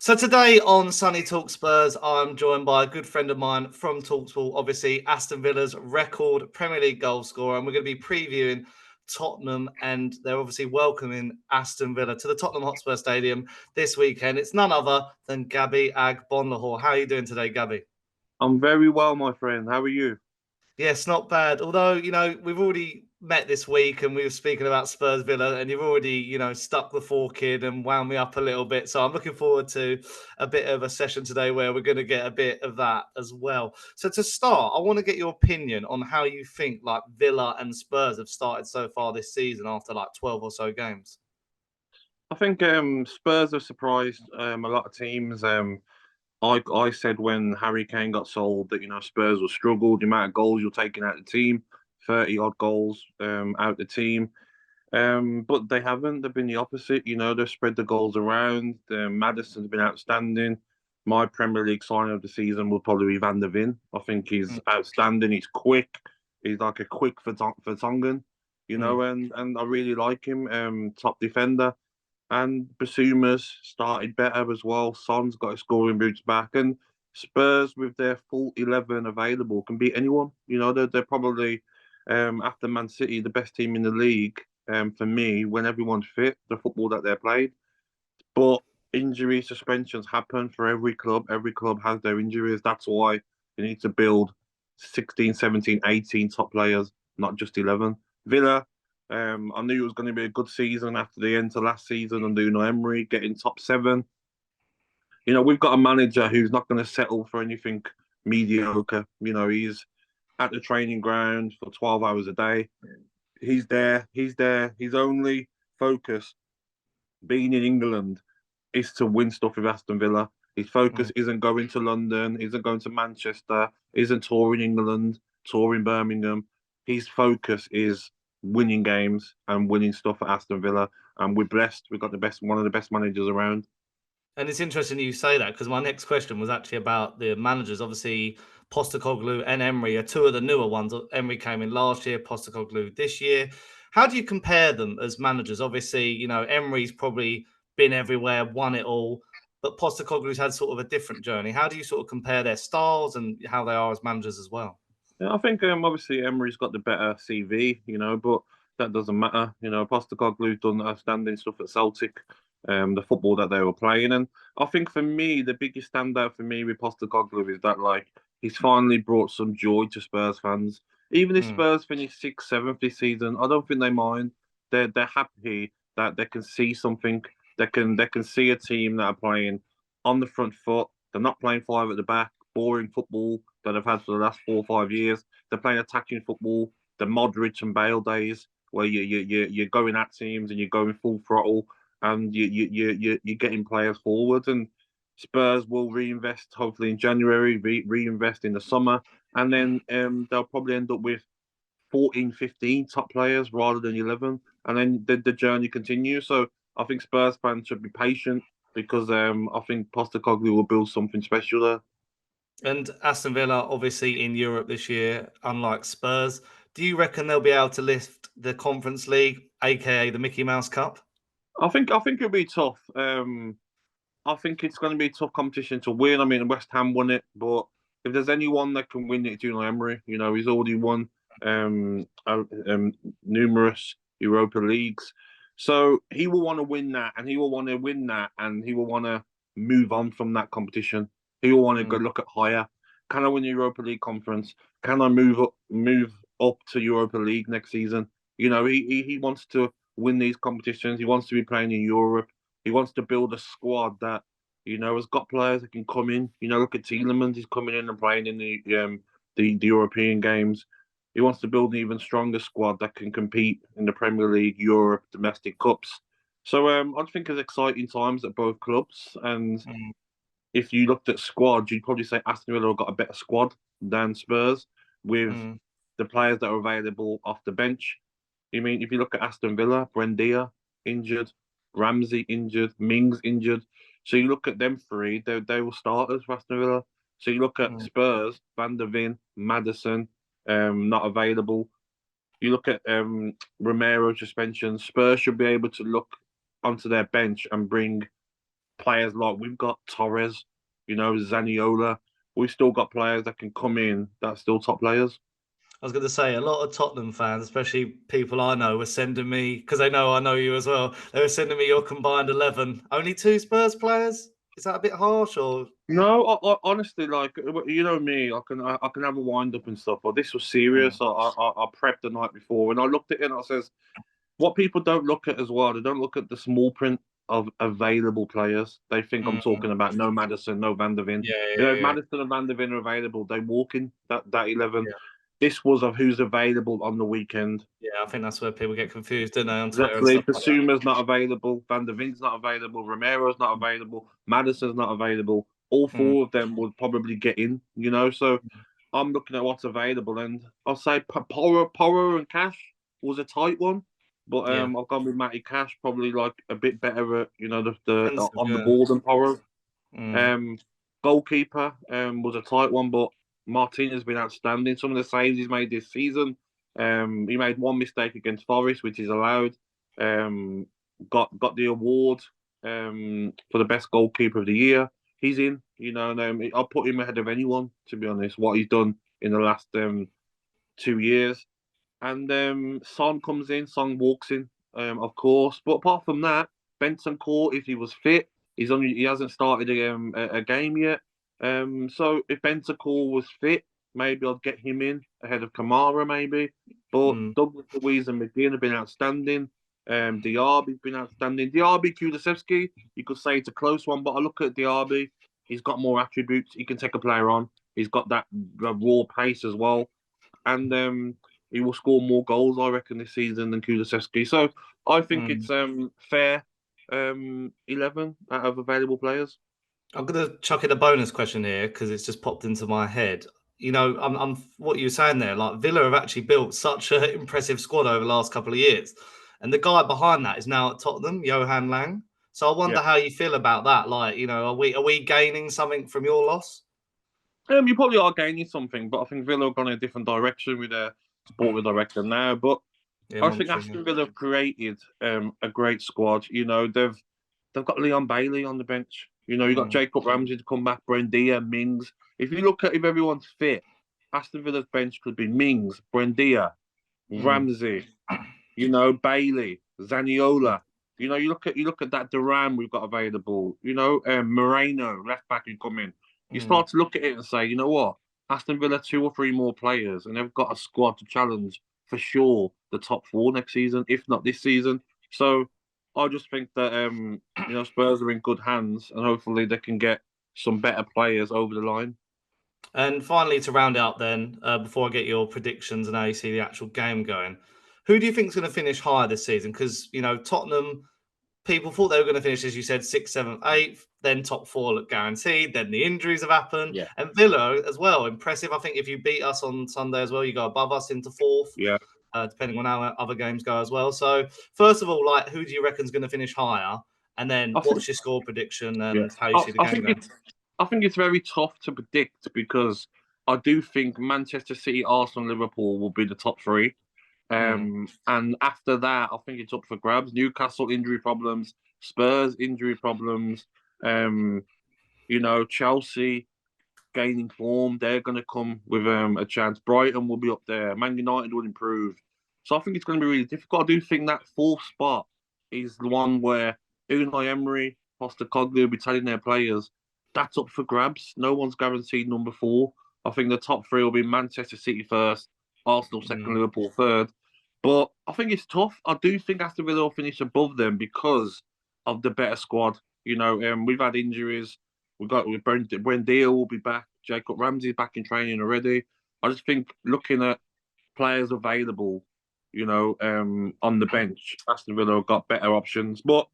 So today on Sunny Talk Spurs, I'm joined by a good friend of mine from talkSPORT, obviously Aston Villa's record Premier League goal scorer, and we're going to be previewing Tottenham, and they're obviously welcoming Aston Villa to the Tottenham Hotspur Stadium this weekend. It's none other than Gabby Agbonlahor. How are you doing today, Gabby? I'm very well, my friend. How are you? Yes, not bad. Although, we've already met this week and we were speaking about Spurs Villa and you've already, stuck the fork in and wound me up a little bit. So I'm looking forward to a bit of a session today where we're going to get a bit of that as well. So to start, I want to get your opinion on how you think like Villa and Spurs have started so far this season after like 12 or so games. I think Spurs have surprised a lot of teams. I said when Harry Kane got sold that Spurs will struggle. The amount of goals you're taking out of the team, 30 odd goals out the team. But they haven't. They've been the opposite. They've spread the goals around. Maddison's been outstanding. My Premier League signing of the season will probably be Van der Ven. I think he's outstanding. He's quick. He's like a quick Vertonghen, and I really like him. Top defender. And Bissouma's started better as well. Son's got his scoring boots back. And Spurs, with their full 11 available, can beat anyone. They're probably, after Man City, the best team in the league for me when everyone's fit, the football that they're played. But injury suspensions happen for every club. Every club has their injuries. That's why you need to build 16, 17, 18 top players, not just 11. Villa, I knew it was going to be a good season after the end of last season under Unai Emery, getting top seven. We've got a manager who's not going to settle for anything mediocre. He's at the training ground for 12 hours a day. He's there. He's there. His only focus being in England is to win stuff with Aston Villa. His focus isn't going to London, isn't going to Manchester, isn't touring England, touring Birmingham. His focus is winning games and winning stuff at Aston Villa. And we're blessed. We've got one of the best managers around. And it's interesting you say that because my next question was actually about the managers. Obviously, Postecoglou and Emery are two of the newer ones. Emery came in last year, Postecoglou this year. How do you compare them as managers? Obviously, Emery's probably been everywhere, won it all, but Postecoglou's had sort of a different journey. How do you sort of compare their styles and how they are as managers as well? Yeah, I think obviously Emery's got the better CV, but that doesn't matter. Postecoglou's done outstanding stuff at Celtic, the football that they were playing, and I think for me the biggest standout for me with Postecoglou is that he's finally brought some joy to Spurs fans. Even if Spurs finish sixth, seventh this season, I don't think they mind. They're happy that they can see something. They can see a team that are playing on the front foot. They're not playing five at the back, boring football that I've had for the last 4 or 5 years. They're playing attacking football, the Modric and Bale days, where you're going at teams and you're going full throttle and you're getting players forward. And Spurs will reinvest hopefully in January, reinvest in the summer, and then they'll probably end up with 14, 15 top players rather than 11, and then the journey continues. So I think Spurs fans should be patient because I think Postecoglou will build something special there. And Aston Villa, obviously in Europe this year, unlike Spurs, do you reckon they'll be able to lift the Conference League, aka the Mickey Mouse Cup? I think it'll be tough. I think it's going to be a tough competition to win. I mean, West Ham won it, but if there's anyone that can win it, it's Unai Emery. He's already won numerous Europa leagues, so he will want to win that, and he will want to win that, and he will want to move on from that competition. He will want to go look at higher. Can I win the Europa League conference? Can I move up to Europa League next season? He wants to win these competitions. He wants to be playing in Europe. He wants to build a squad that has got players that can come in. Look at Tielemans. He's coming in and playing in the European games. He wants to build an even stronger squad that can compete in the Premier League, Europe, domestic cups. So I think it's exciting times at both clubs. And if you looked at squads, you'd probably say Aston Villa have got a better squad than Spurs with the players that are available off the bench. If you look at Aston Villa, Buendia injured, Ramsey injured, Mings injured. So you look at them three, they were starters for Aston Villa. So you look at Spurs, Van der Ven, Maddison, not available. You look at Romero suspension. Spurs should be able to look onto their bench and bring players like we've got Torres, Zaniola. We've still got players that can come in that's still top players. I was going to say a lot of Tottenham fans, especially people I know, were sending me because they know I know you as well. They were sending me your combined 11. Only 2 Spurs players? Is that a bit harsh or? No, honestly, like me, I can have a wind up and stuff. But this was serious. Mm, I prepped the night before, and I looked at it and I says, what people don't look at as well, they don't look at the small print of available players. They think I'm mm, talking about no Maddison, no Van der Ven. yeah, If yeah, Maddison and Van der Ven are available, they walk in that 11. yeah, This was of who's available on the weekend. yeah. I think that's where people get confused, don't they, on Twitter and Exactly. stuff like that. Basuma's not available. Van der Ven's not available. Romero's not available. Maddison's not available. All Mm, four of them would probably get in. So I'm looking at what's available, and I'll say Porro and Cash was a tight one, but yeah, I've gone with Matty Cash, probably like a bit better at the defensive, on the yeah. ball than Porro. Mm, Um, Goalkeeper was a tight one, but Martinez has been outstanding. Some of the saves he's made this season. He made one mistake against Forest, which is allowed. Um, got the award for the best goalkeeper of the year. He's in, and I'll put him ahead of anyone, to be honest. What he's done in the last 2 years, and Son comes in, Son walks in, of course. But apart from that, Benson Court, if he was fit, he hasn't started a game yet. So if Benson Court was fit, maybe I'd get him in ahead of Kamara, maybe. But mm, Douglas Luiz and McGinn have been outstanding. Diaby's been outstanding. Diaby, Kulusevski, you could say it's a close one, but I look at Diaby, he's got more attributes. He can take a player on. He's got that raw pace as well. And he will score more goals, I reckon, this season than Kulusevski. So I think mm. it's fair 11 out of available players. I'm gonna chuck in a bonus question here because it's just popped into my head. I'm what you were saying there. Like Villa have actually built such an impressive squad over the last couple of years, and the guy behind that is now at Tottenham, Johan Lang. So I Yeah. wonder how you feel about that. Like, are we gaining something from your loss? You probably are gaining something, but I think Villa have gone in a different direction with their sporting director now. But Yeah, I think Montre. Yeah. Aston Villa have created a great squad. They've got Leon Bailey on the bench. You've got Mm, Jacob Ramsey to come back, Dier, Mings. If you look at if everyone's fit, Aston Villa's bench could be Mings, Dier, mm, Ramsey, Bailey, Zaniola. You look at that Duran we've got available. Moreno, left back who come in. You mm. start to look at it and say, you know what? Aston Villa 2 or 3 more players, and they've got a squad to challenge for sure the top 4 next season, if not this season. So I just think that Spurs are in good hands, and hopefully they can get some better players over the line. And finally, to round out, then, before I get your predictions and how you see the actual game going, who do you think is going to finish higher this season? Because Tottenham, people thought they were going to finish, as you said, sixth, seventh, eighth, then top 4 look guaranteed. Then the injuries have happened, Yeah, and Villa as well, impressive. I think if you beat us on Sunday as well, you go above us into fourth, yeah. depending on how other games go as well. So, first of all, like, who do you reckon is going to finish higher? And then, I think, what's your score prediction yeah. and how you I, see the I game think going? it's very tough to predict because I do think Manchester City, Arsenal, Liverpool will be the top 3. Mm, And after that, I think it's up for grabs. Newcastle injury problems, Spurs injury problems, um, Chelsea gaining form. They're going to come with a chance. Brighton will be up there. Man United will improve. So I think it's going to be really difficult. I do think that 4th spot is the one where Unai Emery, Postecoglou will be telling their players that's up for grabs. No one's guaranteed number 4. I think the top 3 will be Manchester City first, Arsenal second, mm, Liverpool third. But I think it's tough. I do think Aston Villa will finish above them because of the better squad. We've had injuries. We've got Dier will be back. Jacob Ramsey's back in training already. I just think looking at players available, on the bench, Aston Villa have got better options. But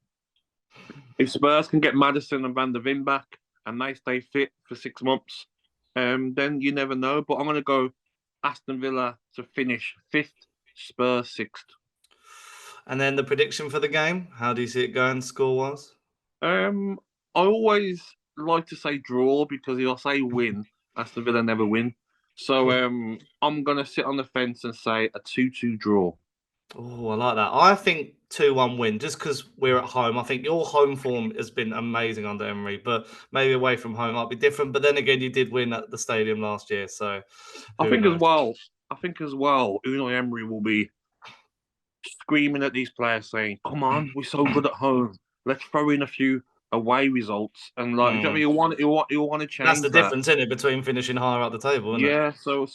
if Spurs can get Maddison and Van der Ven back and they stay fit for 6 months, then you never know. But I'm going to go Aston Villa to finish 5th, Spurs 6th. And then the prediction for the game, how do you see it going score-wise? Um, I always like to say draw because if I say win, Aston Villa never win. So I'm gonna sit on the fence and say a 2-2 draw. Oh, I like that. I think 2-1 win, just because we're at home. I think your home form has been amazing under Emery, but maybe away from home might be different. But then again, you did win at the stadium last year, so I who think as knows? well. I think as well, Unai Emery will be screaming at these players, saying, "Come on, we're so good at home. Let's throw in a few away results." And like, do you know what I mean? He'll want to That's the change that. difference, isn't it, between finishing higher up the table, isn't it? Yeah. So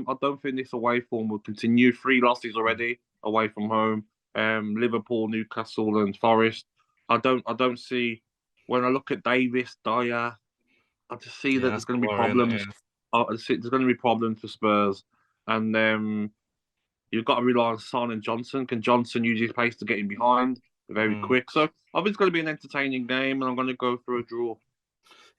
I don't think this away form will continue. 3 losses already away from home. Liverpool, Newcastle, and Forest. I don't see. When I look at Davies, Dier, I just see that Yeah, there's that's going the to be worry, isn't it? problems. Yeah. I see there's going to be problems for Spurs, and you've got to rely on Son and Johnson. Can Johnson use his pace to get in behind? Very quick. So I think it's going to be an entertaining game, and I'm going to go for a draw.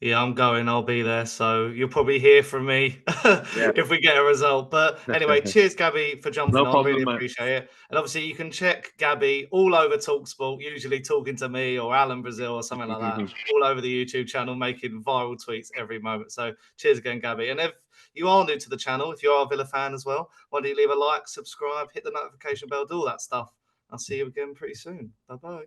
Yeah, I'm going. I'll be there. So you'll probably hear from me Yeah. if we get a result. But anyway, cheers, Gabby, for jumping No on. problem, Really mate. appreciate it. And obviously, you can check Gabby all over talkSPORT, usually talking to me or Alan Brazil or something like that, all over the YouTube channel, making viral tweets every moment. So cheers again, Gabby. And if you are new to the channel, if you are a Villa fan as well, why don't you leave a like, subscribe, hit the notification bell, do all that stuff. I'll see you again pretty soon. Bye-bye.